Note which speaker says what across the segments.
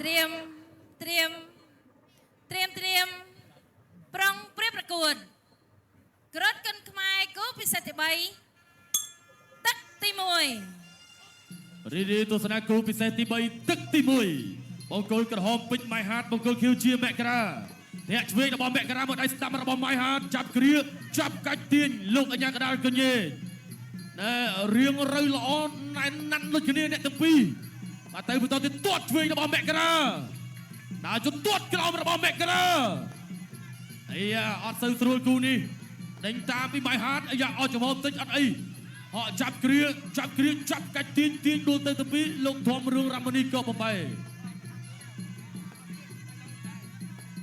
Speaker 1: รียมเตรียมปรองเปรียบประกวดกรดกันขมายกูพิเศษใบตักตีมวย
Speaker 2: รีดีตัวสนาครูพิเศษตีใบตักตีมวยบองโกลกระหอบปิดไม้ฮาร์ดบองโกลคิวเชียแมกราเนี่ยช่วยระบอมแมกราหมดไอ้สตาร์ระบอมไม้ฮาร์ดจับเกลียจับกัดตีนลูกอัญญากระดาษกันเย่เนี่ยเรียงไรละอ่อนนั่นลุยกันเนี่ยตั้งปีมาเตะประตูที่ตัวช่วยระบอมแมกราน่าจะตัวกระหอบระบอมแมกราไอ้อัดซื้อสรุปกูนี่เดินตามไปไม้ฮาร์ดไอ้ออกจากมอติดอัดไอ้họจับเกลียจับกัดตีนโดนเตะตั้งปีลงทอมเรื่องรำมันนี่ก็ไป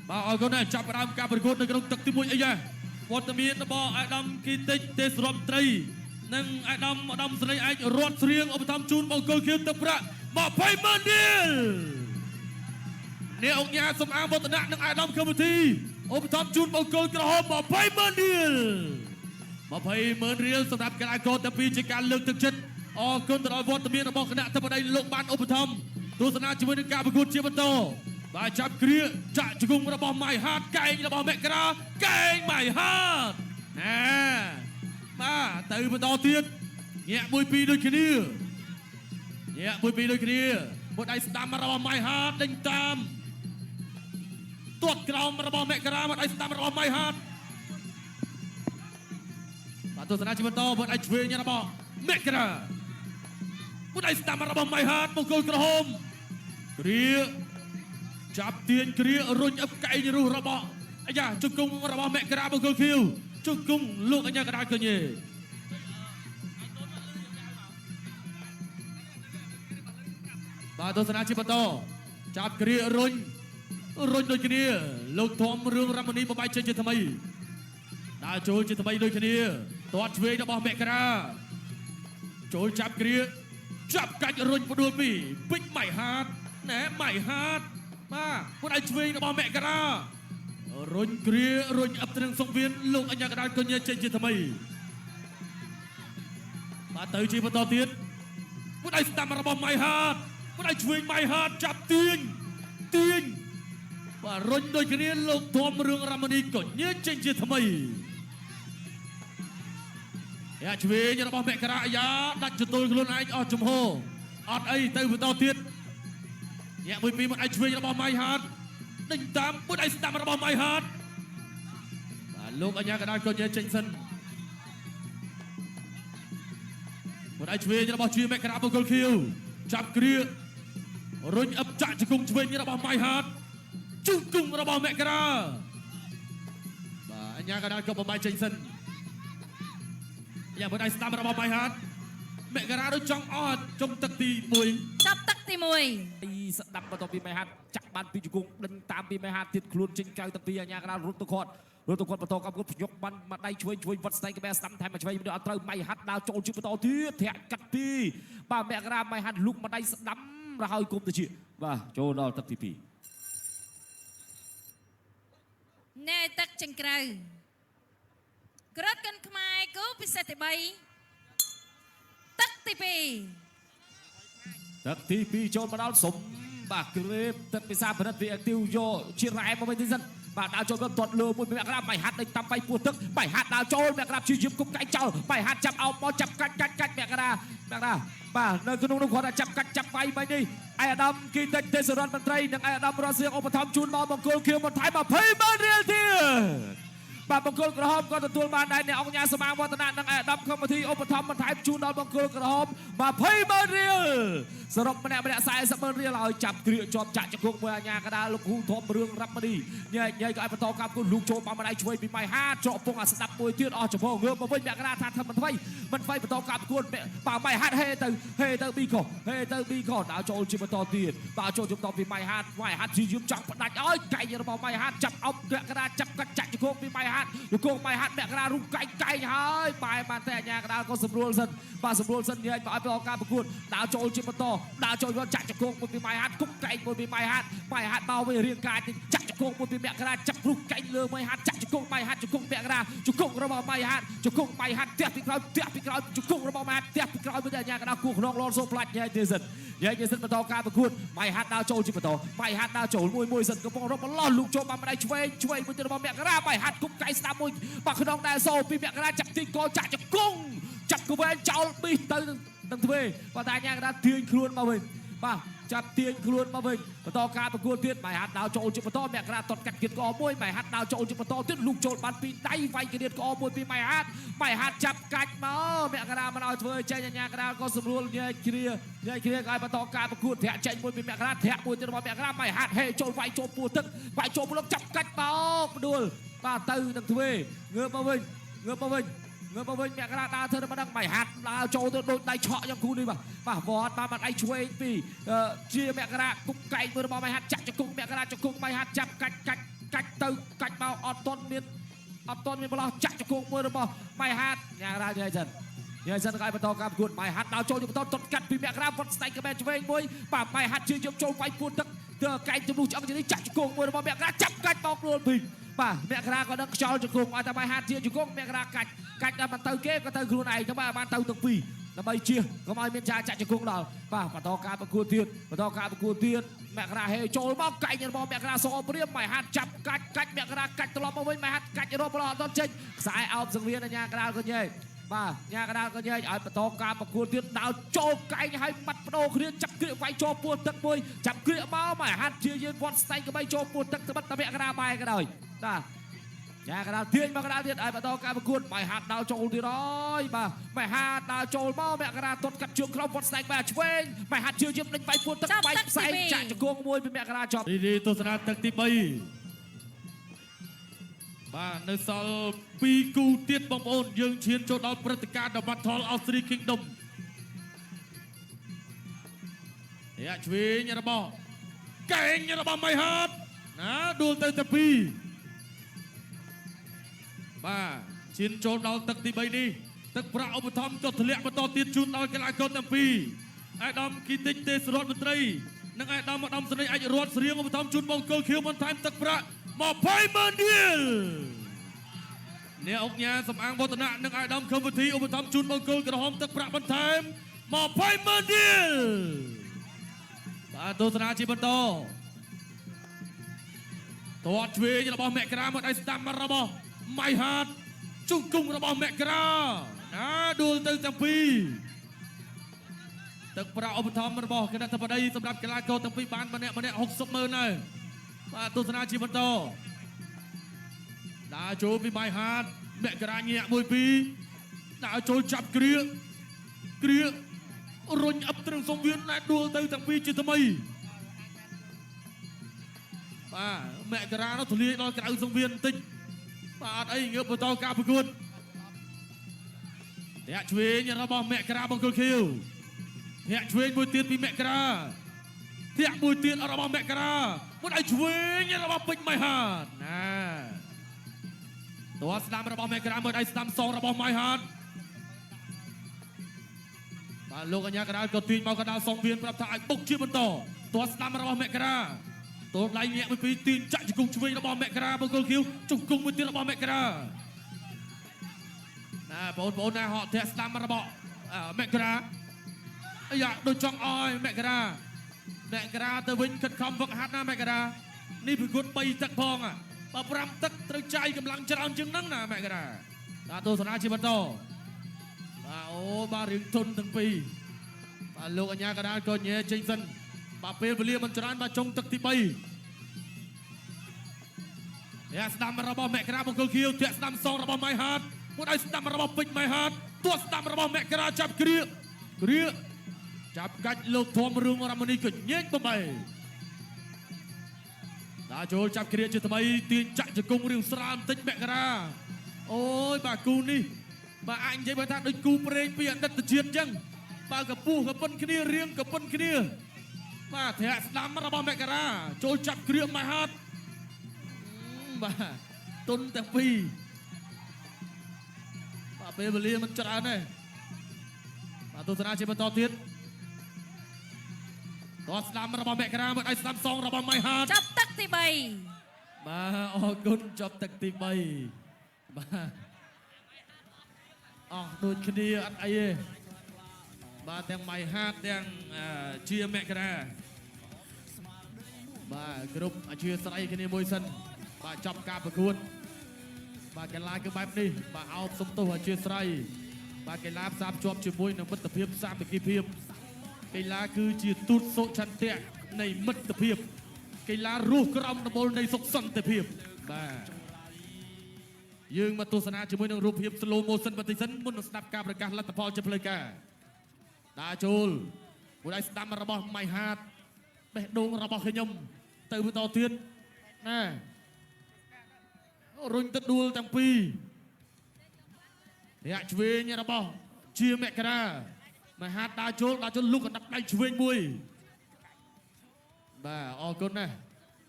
Speaker 2: มาเอาคนนี้จับรำการประกวดในกระดงตักติมวยไอ้ยะวัตมีนบอไอ้ดำกิติเตสรอมตรีนั่งไอ้ดำสไลไอ้รอดเสียงอุปถัมภ์จูนบอลเกลเคียนตะประมาไพ่มันเดียลเนี่ยองค์ยาสมอางวัฒนะนั่งไอ้ดำเข้ามาทีอุปถัมภ์จูนบอลเกลกระหอบมาไพ่มันเดียลมาไพ่มันเดียลสำหรับการกอแต่ปีจากการเลือกตึกชัดออกคนตลอดวัตมีนบอคณะทั้งหมดในโลกบ้านอุปถัมภ์ตัวสนาชีวิตในการประกวดเชียร์บอลโตบาจับเกลียจะจุกุงระบอมไม้ฮาร์ดไก่ระบอมแมกราไก่ไม้ฮาร์ดนะมาตื่นมาต่อเตียนเนี่ยมวยปีโดยคดีเนี่ยมวยปีโดยคดีบทไอ้สตาร์มาระบอมไม้ฮาร์ดดึงตามตัวกราวมาระบอมแมกราบทไอ้สตาร์มาระบอมไม้ฮาร์ดมาตัวสนาชิมันโตบทไอ้ช่วยเนี่ยระบอมแมกราบทไอ้สตาร์มาระบอมไม้ฮาร์ดมงคลกระหมเกลียจับเตียนเกลียรุ่นอับไก่ในรูระบอไอ้ยาจุกุงระบอแมกราบงคลคิวจุกุงลูกอัญญากระดาษกันเย่มาตัวสนาชิปโตจับเกลียรุ่นโดยคดีลูกทอมเรื่องรำมันนี้มาใบเชนจิตทำไมดาโจจิตทำไมโดยคดีตัวช่วยระบอแมกราโจจับเกลียจับไก่รุ่นประดูปีปิดใหม่ฮาร์ดแหนใหม่ฮาร์ดมาคนไอ้ช่วยระบอแมกรารุ่นเกลียรุ่นอับตรึงทรงเวียนลูกอัญญากระดาษกันเย่เชนจิตทำไมมาเตยจีปโตเตียนคนไอ้สตาร์มาระบอไม้ฮาร์ดคนไอ้ช่วยไม้ฮาร์ดจับเตียนว่ารุ่นโดยคดีลูกทอมเรื่องรำมันนี้ก่อนเย่เชนจิตทำไมยาช่วยระบอแมกราอยาดักจุดตัวคนไอ้ออจุ่มโฮอดไอ้เตยปโตเตียนเนี่ยมวยปีมันไอ้ช่วยระบอมไม้ฮาร์ดดึงตามมันไอ้สตาร์ระบอมไม้ฮาร์ดลูกอัญญากระดาษก็เยอะเจนสันมันไอ้ช่วยระบอมช่วยแมกราบกอลคิวจับเกลียรุ่นอับจ่าจุกุงช่วยระบอมไม้ฮาร์ดจุกุงระบอมแมกราอัญญากระดาษก็ประมาณเจนสันอย่างมันไอ้สตาร์ระบอมไม้ฮาร์ดแมกราโดยจังออดจงตักตีมวย
Speaker 1: จับตักตีมวย
Speaker 3: สดับมาต่อปีไม้ฮัดจักบ้านปีจุกุงดึงตามปีไม้ฮัดติดคลุนจิงเกาตะปีอัญญากระดาษรุตตุกอนประตูกับกุยกบันมาได้ช่วยวัดสไตล์กับแม่ซ้ำแทนมาช่วยเดี๋ยวเอาเติมไม้ฮัดดาวโจนชิประตูที่แทะกัดปีบ้าแม่กระดาษไม้ฮัดลุกมาได้สดับเราให้กุมตะชีบ้าโจนเอาตักทีปี
Speaker 1: แน่ตักจังไกรกรดกันขมายกูพิเศษใบตักตี
Speaker 3: ปีโจนมาดาวสมบากเกรบตัดไปซาพนัดเวียติวโยชิรายมาไม่ทิ้งสันบากดาวโจนก็ตดเลือมุนไปแมกราบไปหัดในตำไปปวดตึกไปหัดดาวโจนแมกราบชี้ยิ้มกุ๊กไก่เจ้าไปหัดจับเอาปอจับกัดแมกราบ้าเนินคุณนุ่งขวัญจับไปไปนี่ไอ้ดำกินเตสรันมันไตรนังไอ้ดำรอเสียงอุปถัมภ์จูนมาบังโกลเคียวมันไทยมาเพ่ยมาเรียลทีบาบังโกลกระหอบก็ตัวมาได้เนี่ยองค์ยาสมางวัฒนะนังไอ้ดำเข้ามาที่อุปถัมภ์มันไทยจูนดาวบังโกลกระหอบมาเพ่ยมาเรียลสรุปมันเนี่ยสายสมเรียลเอาจับเกลียจอบจักกุกเมื่อยากระดาลูกคู่ทอมเรื่องรับมาดีเนี่ยก็ไอ้ปตอกับกุลูกโจมาได้ช่วยปีใหม่ห้าเจาะปงอัศดับมวยเตี้ยออกจากพ่อเงือบมาเพ่ยากระดาทำมันไฟปตอกับกุนป่าใหม่ฮัดเฮเตอร์บีก่อนดาวโจจิปตอเตียนดาวโจจุดต่อปีใหม่ฮัดที่ยืมจับดัดไก่ระบอใหม่ฮัดจับเอากระดาจับกัดจักกุกปีใหม่ฮั ហាត់ជង្គង់ម៉ៃហាត់មករារុំកាច់ហើយបែរបានតែអាញាកដាលក៏សម្រួលសិនបាទសម្រួលសិនញែកមកឲ្យការប្រកួតដើរចូលជាបន្តដើរចូលយកចាក់ជង្គង់មួយពីម៉ៃហាត់គុកកែងមួយពីម៉ៃហាត់មកវិញរៀងកាយចាក់ជង្គង់មួយពីមករាចាប់រុះកែងលើម៉ៃហាត់ចាក់ជង្គង់ម៉ៃហាត់ជង្គង់មករាជង្គង់របស់ម៉ៃហាត់ជង្គង់ម៉ៃហាត់ផ្ទះពីក្រោយជង្គង់របស់ម៉ៃហាត់ផ្ទះពីក្រោយវិញអាញាកដាលគូក្នុងលនសូផ្លាច់ញែកទេសិនបន្តការប្រកួតម៉ៃហាត់ដើរចូលជាបន្តម៉ៃហាត់ដើរចូលមួយសិនកំពុងរកបន្លោះលោកចូលបានម្ដាយឆ្វេងមួយទៅរបស់មករាម៉ៃហាត់គុកកែងស្ដាប់មួយបាទក្នុងដែរសូពីមករាចាប់ទីកចាក់ជង្គង់ចាប់កវែងចោលប៊ីទៅនឹងទ្វេបាទអាញាកដាលទាញខ្លួនមកវិញបាទចាប់ទាញខ្លួនមកវិញបន្តការប្រកួតទៀតម៉ៃហាត់ដើរចូលជាបន្តមករាតតកាត់គៀតកមួយម៉ៃហាត់ដើរចូលជាបន្តទៀតលោកចូលបានពីដៃវាយគៀតកមួយពីម៉ៃហាត់ចាប់កាច់មកមករាមិនឲ្យធ្វើចេញអាញាកដាលក៏ស្រួលញែកគ្រាឲ្យបន្តការប្រកួតធាក់ចេញមួយពីមករាធាក់មួយទៀតរបស់មករាម៉ៃហាត់ហេចូលវាយចូលពោះទឹកវាយចូលព្រលឹកចាប់កាច់មកផ្ដួលបាទទៅនឹងទ្វេងើបមកវិញមករាដើរធ្វើទៅម្ដងម៉ៃហាត់ដើរចូលទៅដូចដៃឆក់យ៉ាងគូនេះបាទវត្តបានដៃឆ្វេងពីជាមករាគុកកែងមួយរបស់ម៉ៃហាត់ចាក់ជង្គង់មករាជង្គង់ម៉ៃហាត់ចាប់កាច់ទៅកាច់មកអត់តន់មានបន្លោះចាក់ជង្គង់មួយរបស់ម៉ៃហាត់យ៉ាងណាយាយសិនឲ្យបន្តការប្រកួតម៉ៃហាត់ដើរចូលបន្តតត់កាត់ពីមករាវត្តស្ដេចកបែឆ្វេងមួយបាទម៉ៃហាត់ជឿយកចូលវាយពួនទឹកទៅកែងជំនួសឆ្អឹងនេះចាក់ជង្គង់មួយរបស់មករាចាប់កាច់មកខ្លួនពីបាទមករាក៏ដឹងខ្យល់ជង្គង់ឲ្យតែម៉ៃហាត់ជាជង្គង់មករាកាច់ដល់មិនទៅគេក៏ទៅខ្លួនឯងទៅបានទៅទាំងពីរដើម្បីជៀសកុំឲ្យមានចាក់ជង្គង់ដល់បាទបន្តការប្រកួតទៀតមករាហេចូលមកកែងរបស់មករាសអព្រាមម៉ៃហាត់ចាប់កាច់មករាកាច់ត្រឡប់មកវិញម៉ៃហាត់កាច់រកអត់ចេញខ្សែអោបសង្វៀនអាញាកដាលក៏ញែកបាទញាកដាលក៏ញែកឲ្យបន្តការប្រកួតទៀតដើរចូលកែងឲ្យបាត់បដូរគ្នាចាប់គ្រាវាយចូលពោះទឹកមួយចាប់គ្រាមកម៉ៃហាត់ជាយើងវត្តស្ដេចក៏បីចូលពោះទឹកត្បិតតែមករាបែរក៏ដោយបាទញាកដាលទាញមកកដាលទៀតឲ្យបន្តការប្រកួតម៉ៃហាត់ដើរចូលទៀតហើយបាទម៉ៃហាត់ដើរចូលមកមករាទត់កាត់ជើងក្រុមវត្តស្ដេចបាទឆ្វេងម៉ៃហាត់ជឿយើងដេញវាយពោះទឹកវាយផ្សែងចាក់ជង្គង់មួយពីមករាចប់
Speaker 2: រីទស្សនាទឹកទី3បាទនៅសល់2គូទៀតបងប្អូនយើងឈានចូលដល់ព្រឹត្តិការណ៍ The Battle of Three Kingdom ឆ្វេងរបស់កែងរបស់ម៉ៃហាត់ណាដួលទៅតែ2បាទឈានចូលដល់ទឹកទី3នេះទឹកប្រាក់ឧបត្ថម្ភក៏ធ្លាក់បន្តទៀតជូនដល់កីឡាករទាំងពីរអាដាមគីតិចទេសរដ្ឋមន្ត្រីនិងអាដាមសេនីយ៍អាចរត់ស្រៀងឧបត្ថម្ភជូនបងគោលខៀវបន្ថែមទឹកប្រាក់20,000,000រៀលអ្នកអង្គញាសំអាងវឌ្ឍនៈនិងអាដាមខំវិធីឧបត្ថម្ភជូនបងគោលក្រហមទឹកប្រាក់បន្ថែម20,000,000រៀលបាទទស្សនាជាបន្តតតឆ្វេងរបស់មករាមកដៃស្ដាំរបស់ម៉ៃហាត់ជង្គង់របស់មករាណាដួលទៅទាំងពីរទឹកប្រាក់ឧបត្ថម្ភរបស់គណៈបតីសម្រាប់កីឡាករទាំងពីរបានម្នាក់60,000ហើយបាទទស្សនាជាបន្តដើរចូលពីម៉ៃហាត់មករាញាក់1 2ដើរចូលចាប់គ្រារុញអឹបត្រឹងសង្វៀនតែដួលទៅទាំងពីរជាថ្មីបាទមករានោះទលាយដល់ក្រៅសង្វៀនបន្តិចបាទអត់អីងើបបន្តការប្រកួតធាក់ឆ្វេងរបស់មករាបង្គោលខៀវធាក់ឆ្វេងមួយទៀតពីមករាធាក់មួយទៀតរបស់មករាមួយឲ្យឆ្វេងរបស់ពេជ្រម៉ៃហាត់ណាតួស្ដាំរបស់មករាមួយឲ្យស្ដាំសងរបស់ម៉ៃហាត់បាទលោកអញ្ញាកដាលក៏ទាញមកកដាលសងវៀនប្រាប់ថាឲ្យបុកជាបន្តតួស្ដាំរបស់មករាតូនដៃញាក់មួយពីរទាញចាក់ជង្គង់ឆ្វេងរបស់មករាបង្គោលខៀវជង្គង់មួយទៀតរបស់មករាណាបងប្អូនណាហកធាក់ស្ដាំរបស់មករាអាយ៉ាដូចចង់អោយមករាទៅវិញខិតខំវឹកហាត់ណាមករានេះប្រកួត3ទឹកផងបើ5ទឹកត្រូវចាយកម្លាំងច្រើនជាងហ្នឹងណាមករាតាទស្សនាជាបន្តបាទអូបាទរឿងធុនទាំងពីរបាទលោកអញ្ញាកដាលក៏ញែចេញសិនបាទពេលវេលាមិនច្រើនបាទចុងទឹកទី3ធាក់ស្ដាំរបស់មករាបង្គោលខៀវធាក់ស្ដាំសងរបស់ម៉ៃហាត់មួយឲ្យស្ដាំរបស់ពេជ្រម៉ៃហាត់ទោះស្ដាំរបស់មករាចាប់គ្រាចាប់កាច់លោកធំរឿងរ៉ាម៉ូនីក៏ញែកបំបីដល់ចូលចាប់គ្រាជាថ្មីទាញចាក់ជង្គង់រឿងស្រាលបន្តិចមករាអូយបាទគូនេះបាទអាចនិយាយថាដូចគូប្រេងពីអតីតជាតិអញ្ចឹងបើកពុះក៏ប៉ុនគ្នារៀងក៏ប៉ុនគ្នាបាទធាក់ស្ដាំរបស់មករាចូលចាប់គ្រាម៉ៃហាត់បាទទុនទាំងពីរ បាទពេលវេលាមិនច្រើនទេបាទទស្សនាជាបន្តទៀតតោះស្ដាំរបស់មករាមកដៃស្ដាំសងរបស់ម៉ៃហាត
Speaker 1: ចាប់ទឹកទី 3
Speaker 2: បាទអរគុណចប់ទឹកទី3បាទអស់ដូចគ្នាអត់អីទេបាទទាំងម៉ៃហាតទាំងជាមករាបាទគ្រប់អធិស្ឋានគ្នាមួយសិនបាទចប់ការប្រកួតបាទកីឡាគឺបែបនេះបាទអោបសំទោសអធិស្ឋានបាទកីឡាផ្សារភ្ជាប់ជាមួយនឹងមិត្តភាពសាមគ្គីភាពកីឡាគឺជាទូតសុឆន្ទៈនៃមិត្តភាពកីឡារស់ក្រោមដំបូលនៃសុខសន្តិភាពបាទយើងមកទស្សនាជាមួយនឹងរូបភាព slow motion បន្តិចសិនមុននឹងស្ដាប់ការប្រកាសលទ្ធផលជាផ្លូវការដាចូលមួយដៃស្ដាំរបស់ម៉ៃហាតបេះដូងរបស់ខ្ញុំទៅបន្តទៀតណារុញទៅដួលទាំងពីររយៈឆ្វេងរបស់ជាមករាមហាតដាចូលលុកកណ្ដាប់ដៃឆ្វេងមួយបាទអរគុណណាស់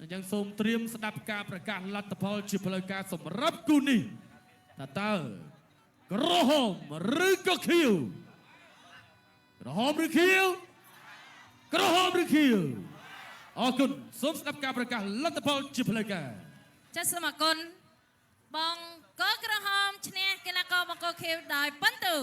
Speaker 2: អញ្ចឹងសូមត្រៀមស្ដាប់ការប្រកាសលទ្ធផលជាផ្លូវការសម្រាប់គូនេះតើក្រហមឬក៏ខៀវក្រហមឬខៀវក្រហមឬខៀវអរគុណសូមស្ដាប់ការប្រកាសលទ្ធផលជាផ្លូវការ
Speaker 1: ចាសសូមអរគុណបងកក្រហមឈ្នះកីឡាករបង្គោលខៀវដោយពិន្ទុ